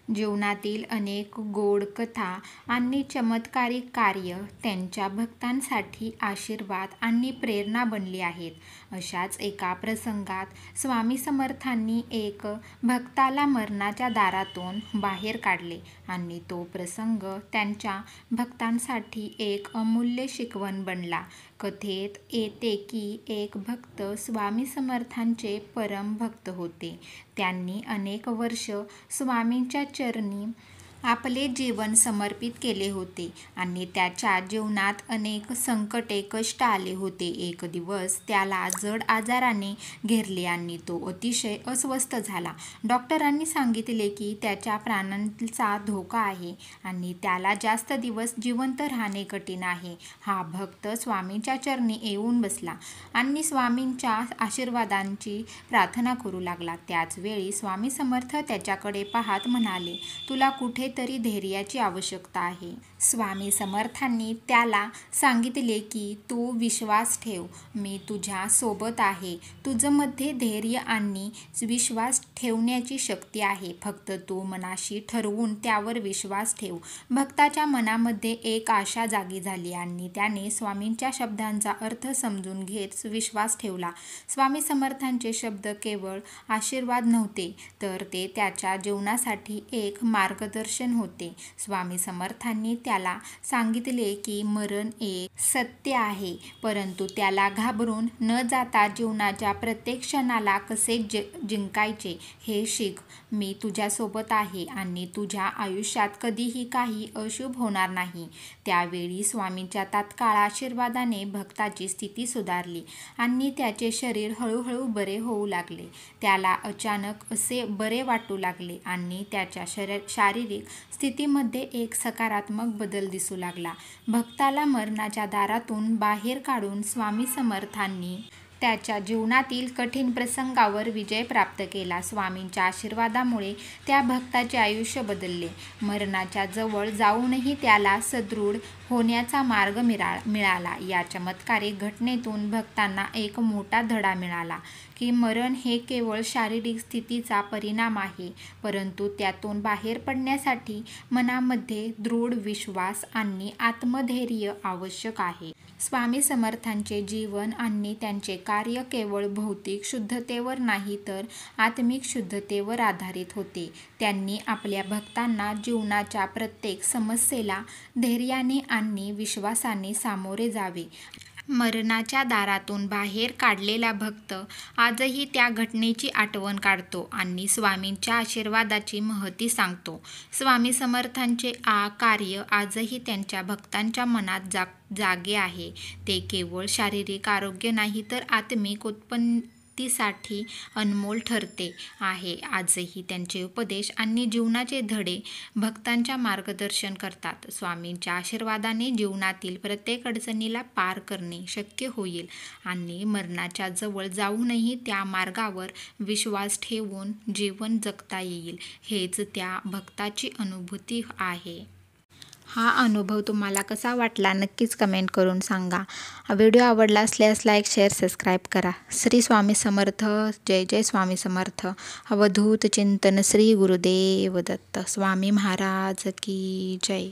जीवनातील अनेक गोड कथा आणि चमत्कारिक कार्य त्यांच्या भक्तांसाठी आशीर्वाद आणि प्रेरणा बनली आहेत. अशाच एका प्रसंगात स्वामी समर्थांनी एक भक्ताला मरणाच्या दारातून बाहेर काढले आणि तो प्रसंग त्यांच्या भक्तांसाठी एक अमूल्य शिकवण बनला. कथेत येते की एक भक्त स्वामी समर्थांचे परम भक्त होते. त्यांनी अनेक वर्ष स्वामींच्या चरणी आपले जीवन समर्पित केले होते आणि त्याच्या जीवनात अनेक संकटे कष्ट आले होते. एक दिवस त्याला जड आजाराने घेरले आणि तो अतिशय अस्वस्थ झाला. डॉक्टरांनी सांगितले की त्याच्या प्राणांचा धोका आहे आणि त्याला जास्त दिवस जिवंत राहणे कठीण आहे. हा भक्त स्वामींच्या चरणी येऊन बसला आणि स्वामींच्या आशीर्वादांची प्रार्थना करू लागला. त्याच वेळी स्वामी समर्थ त्याच्याकडे पाहत म्हणाले, तुला कुठेतरी धैर्याची आवश्यकता आहे. स्वामी समर्थांनी त्याला सांगितले की तू विश्वास ठेव, मी तुझ्या सोबत आहे. तुझमध्ये धैर्य आणि विश्वास ठेवण्याची शक्ती आहे. फक्त तू मनाशी ठरवून त्यावर विश्वास ठेव. भक्ताच्या मनामध्ये एक आशा जागी झाली आणि त्याने स्वामींच्या शब्दांचा अर्थ समजून घेत विश्वास ठेवला. स्वामी समर्थांचे शब्द केवळ आशीर्वाद नव्हते, तर ते त्याच्या जीवनासाठी एक मार्गदर्शन होते. स्वामी समर्थांनी त्याला सांगितले की मरण एक सत्य आहे, परंतु त्याला घाबरून न जाता जीवनाच्या प्रत्येक क्षणाला कसे जिंकायचे हे शिक. मी तुझ्यासोबत आहे आणि तुझ्या आयुष्यात कधीही काही अशुभ होणार नाही. त्यावेळी स्वामींच्या तात्काळ आशीर्वादाने भक्ताची स्थिती सुधारली आणि त्याचे शरीर हळूहळू बरे होऊ लागले. त्याला अचानक असे बरे वाटू लागले आणि त्याच्या शारीरिक स्थितीमध्ये एक सकारात्मक बदल दिसू लागला. भक्ताला मरणाच्या दारातून बाहेर काढून स्वामी समर्थांनी त्याच्या जीवनातील कठीण प्रसंगावर विजय प्राप्त केला. स्वामींच्या आशीर्वादामुळे त्या भक्ताचे आयुष्य बदलले. मरणाच्या जवळ जाऊनही त्याला सदृढ होण्याचा मार्ग मिळाला. या चमत्कारिक घटनेतून भक्तांना एक मोठा धडा मिळाला की मरण हे केवळ शारीरिक स्थितीचा परिणाम आहे, परंतु त्यातून बाहेर पडण्यासाठी मनामध्ये दृढ विश्वास आणि आत्मधैर्य आवश्यक आहे. स्वामी समर्थांचे जीवन आणि त्यांचे कार्य केवळ भौतिक शुद्धतेवर नाही तर आत्मिक शुद्धतेवर आधारित होते. त्यांनी आपल्या भक्तांना जीवनाच्या प्रत्येक समस्येला धैर्याने आणि विश्वासाने सामोरे जावे. मरणाच्या दारातून बाहेर काढलेला भक्त आजही त्या घटनेची आठवण काढतो आणि स्वामींच्या आशीर्वादाची महती सांगतो. स्वामी समर्थांचे कार्य आजही त्यांच्या भक्तांच्या मनात जागे आहे. ते केवळ शारीरिक आरोग्य नाही तर आत्मिक उत्पत्तीसाठी अनमोल ठरते आहे. आजही त्यांचे उपदेश आणि जीवनाचे धडे भक्तांच्या मार्गदर्शन करतात. स्वामींच्या आशीर्वादाने जीवनातील प्रत्येक अडचणीला पार करणे शक्य होईल आणि मरणाच्या जवळ जाऊनही त्या मार्गावर विश्वास ठेवून जीवन जगता येईल. हेच त्या भक्ताची अनुभूती आहे. हा अनुभव तुम्हाला कसा वाटला नक्कीच कमेंट करून सांगा. व्हिडिओ आवडला असल्यास लाईक, शेअर, सबस्क्राईब करा. श्री स्वामी समर्थ. जय जय स्वामी समर्थ. अवधूत चिंतन. श्री गुरुदेव दत्त. स्वामी महाराज की जय.